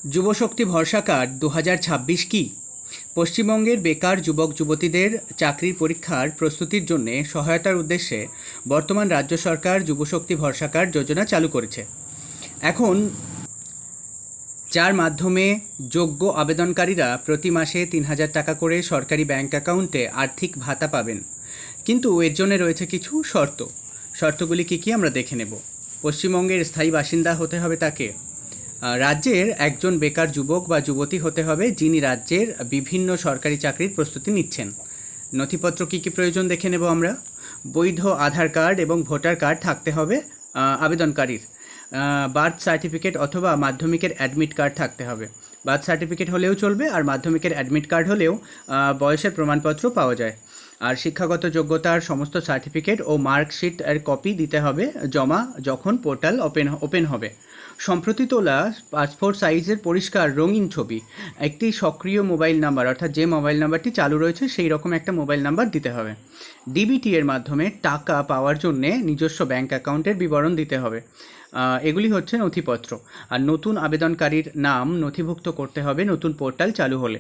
যুবশক্তি ভরসা কার্ড 2026 কি? পশ্চিমবঙ্গের বেকার যুবক যুবতীদের চাকরির পরীক্ষার প্রস্তুতির জন্য সহায়তার উদ্দেশ্যে বর্তমান রাজ্য সরকার যুবশক্তি ভরসা কার্ড যোজনা চালু করেছে। এখন যার মাধ্যমে যোগ্য আবেদনকারীরা প্রতি মাসে 3,000 টাকা করে সরকারি ব্যাংক অ্যাকাউন্টে আর্থিক ভাতা পাবেন। কিন্তু এর জন্য রয়েছে কিছু শর্তগুলি কী আমরা দেখে নেব। পশ্চিমবঙ্গের স্থায়ী বাসিন্দা হতে হবে তাকে, রাজ্যের একজন বেকার যুবক বা যুবতী হতে হবে যিনি রাজ্যের বিভিন্ন সরকারি চাকরির প্রস্তুতি নিচ্ছেন। নথিপত্র কী প্রয়োজন দেখে নেব আমরা। বৈধ আধার কার্ড এবং ভোটার কার্ড থাকতে হবে আবেদনকারীর। বার্থ সার্টিফিকেট অথবা মাধ্যমিকের অ্যাডমিট কার্ড থাকতে হবে। বার্থ সার্টিফিকেট হলেও চলবে, আর মাধ্যমিকের অ্যাডমিট কার্ড হলেও বয়সের প্রমাণপত্র পাওয়া যায়। আর শিক্ষাগত যোগ্যতার সমস্ত সার্টিফিকেট ও মার্কশিট এর কপি দিতে হবে জমা যখন পোর্টাল ওপেন হবে। সম্প্রতি তোলা পাসপোর্ট সাইজের পরিষ্কার রঙিন ছবি, একটি সক্রিয় মোবাইল নাম্বার, অর্থাৎ যে মোবাইল নাম্বারটি চালু রয়েছে সেই রকম একটা মোবাইল নাম্বার দিতে হবে। ডিবিটি এর মাধ্যমে টাকা পাওয়ার জন্যে নিজস্ব ব্যাংক অ্যাকাউন্টের বিবরণ দিতে হবে। এগুলি হচ্ছে নথিপত্র। আর নতুন আবেদনকারীর নাম নথিভুক্ত করতে হবে নতুন পোর্টাল চালু হলে।